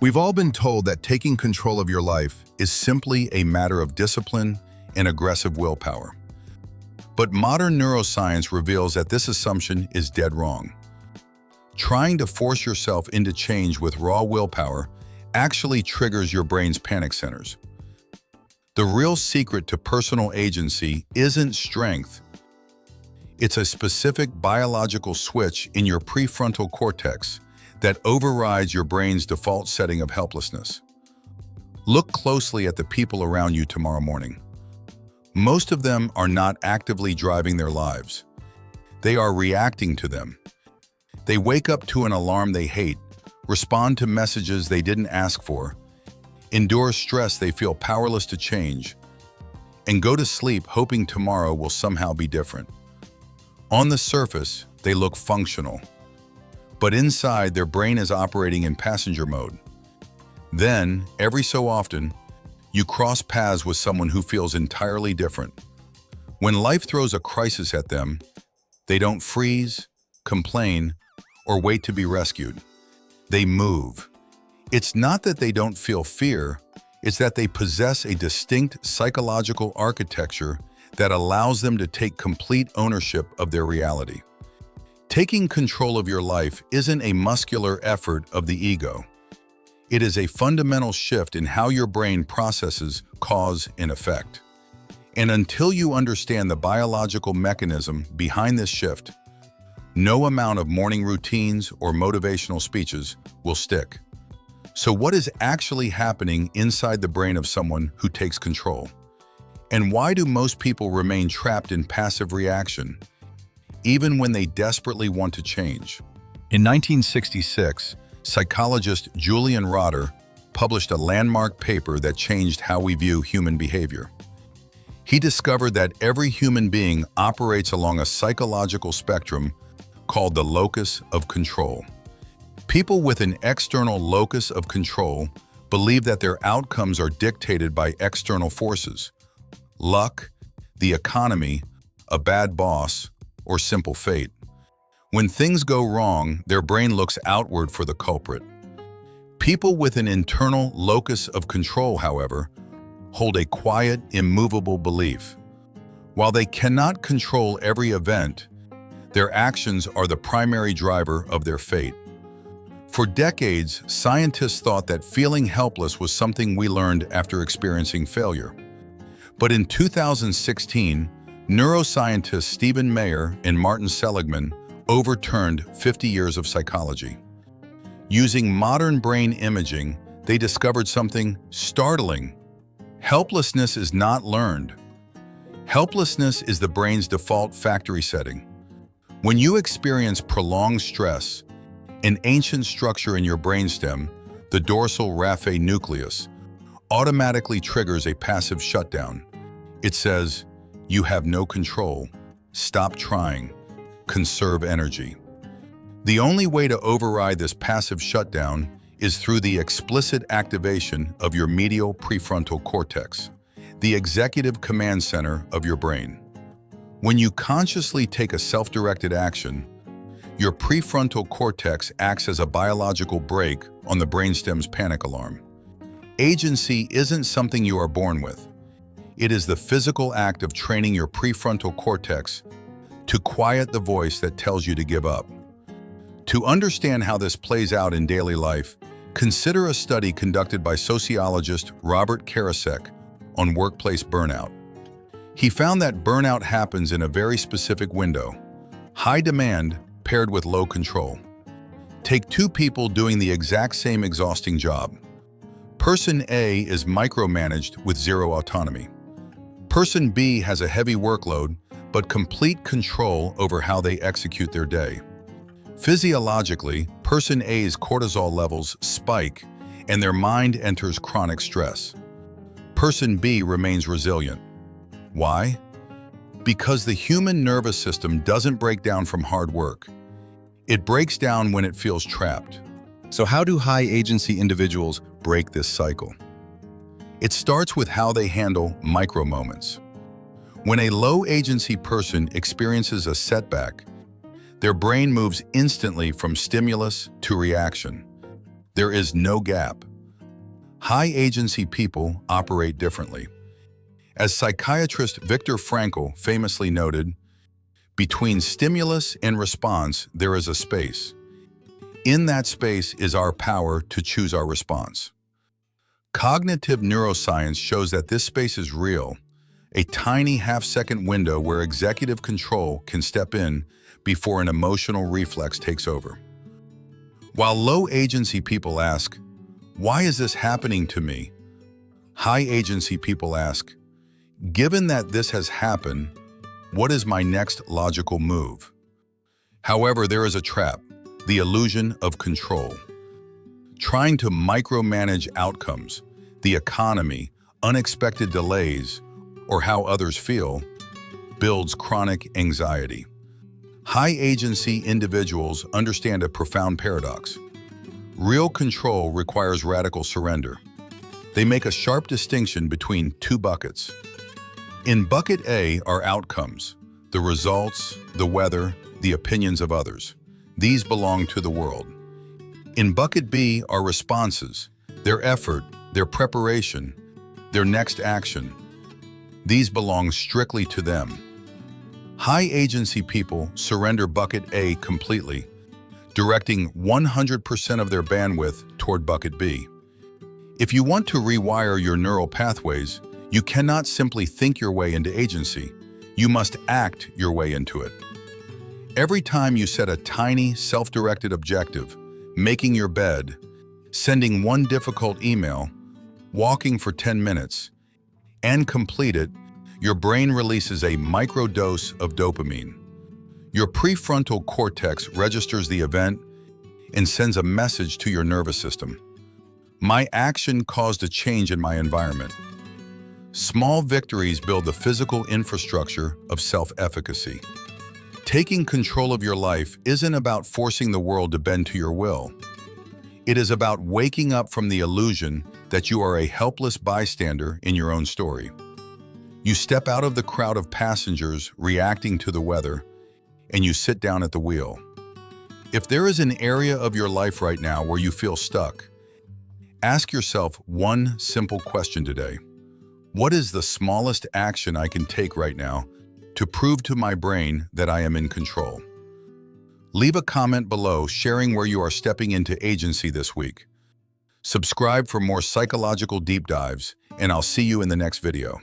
We've all been told that taking control of your life is simply a matter of discipline and aggressive willpower. But modern neuroscience reveals that this assumption is dead wrong. Trying to force yourself into change with raw willpower actually triggers your brain's panic centers. The real secret to personal agency isn't strength. It's a specific biological switch in your prefrontal cortex that overrides your brain's default setting of helplessness. Look closely at the people around you tomorrow morning. Most of them are not actively driving their lives. They are reacting to them. They wake up to an alarm they hate, respond to messages they didn't ask for, endure stress they feel powerless to change, and go to sleep hoping tomorrow will somehow be different. On the surface, they look functional, but inside their brain is operating in passenger mode. Then, every so often, you cross paths with someone who feels entirely different. When life throws a crisis at them, they don't freeze, complain, or wait to be rescued. They move. It's not that they don't feel fear, it's that they possess a distinct psychological architecture that allows them to take complete ownership of their reality. Taking control of your life isn't a muscular effort of the ego. It is a fundamental shift in how your brain processes cause and effect. And until you understand the biological mechanism behind this shift, no amount of morning routines or motivational speeches will stick. So what is actually happening inside the brain of someone who takes control? And why do most people remain trapped in passive reaction, even when they desperately want to change? In 1966, psychologist Julian Rotter published a landmark paper that changed how we view human behavior. He discovered that every human being operates along a psychological spectrum called the Locus of Control. People with an external locus of control believe that their outcomes are dictated by external forces: luck, the economy, a bad boss, or simple fate. When things go wrong, their brain looks outward for the culprit. People with an internal locus of control, however, hold a quiet, immovable belief. While they cannot control every event, their actions are the primary driver of their fate. For decades, scientists thought that feeling helpless was something we learned after experiencing failure. But in 2016, neuroscientists Stephen Mayer and Martin Seligman overturned 50 years of psychology. Using modern brain imaging, they discovered something startling. Helplessness is not learned. Helplessness is the brain's default factory setting. When you experience prolonged stress, an ancient structure in your brainstem, the dorsal raphe nucleus, automatically triggers a passive shutdown. It says, "You have no control. Stop trying. Conserve energy." The only way to override this passive shutdown is through the explicit activation of your medial prefrontal cortex, the executive command center of your brain. When you consciously take a self-directed action, your prefrontal cortex acts as a biological brake on the brainstem's panic alarm. Agency isn't something you are born with. It is the physical act of training your prefrontal cortex to quiet the voice that tells you to give up. To understand how this plays out in daily life, consider a study conducted by sociologist Robert Karasek on workplace burnout. He found that burnout happens in a very specific window: high demand paired with low control. Take two people doing the exact same exhausting job. Person A is micromanaged with zero autonomy. Person B has a heavy workload, but complete control over how they execute their day. Physiologically, Person A's cortisol levels spike and their mind enters chronic stress. Person B remains resilient. Why? Because the human nervous system doesn't break down from hard work. It breaks down when it feels trapped. So how do high-agency individuals break this cycle? It starts with how they handle micro-moments. When a low-agency person experiences a setback, their brain moves instantly from stimulus to reaction. There is no gap. High-agency people operate differently. As psychiatrist Viktor Frankl famously noted, between stimulus and response, there is a space. In that space is our power to choose our response. Cognitive neuroscience shows that this space is real, a tiny half-second window where executive control can step in before an emotional reflex takes over. While low-agency people ask, "Why is this happening to me?" high-agency people ask, "Given that this has happened, what is my next logical move?" However, there is a trap, the illusion of control. Trying to micromanage outcomes, the economy, unexpected delays, or how others feel, builds chronic anxiety. High-agency individuals understand a profound paradox. Real control requires radical surrender. They make a sharp distinction between two buckets. In bucket A are outcomes, the results, the weather, the opinions of others. These belong to the world. In bucket B are responses, their effort, their preparation, their next action. These belong strictly to them. High-agency people surrender bucket A completely, directing 100% of their bandwidth toward bucket B. If you want to rewire your neural pathways, you cannot simply think your way into agency. You must act your way into it. Every time you set a tiny, self-directed objective, making your bed, sending one difficult email, walking for 10 minutes, and complete it, your brain releases a microdose of dopamine. Your prefrontal cortex registers the event and sends a message to your nervous system. My action caused a change in my environment. Small victories build the physical infrastructure of self-efficacy. Taking control of your life isn't about forcing the world to bend to your will. It is about waking up from the illusion that you are a helpless bystander in your own story. You step out of the crowd of passengers reacting to the weather, and you sit down at the wheel. If there is an area of your life right now where you feel stuck, ask yourself one simple question today. What is the smallest action I can take right now to prove to my brain that I am in control? Leave a comment below sharing where you are stepping into agency this week. Subscribe for more psychological deep dives, and I'll see you in the next video.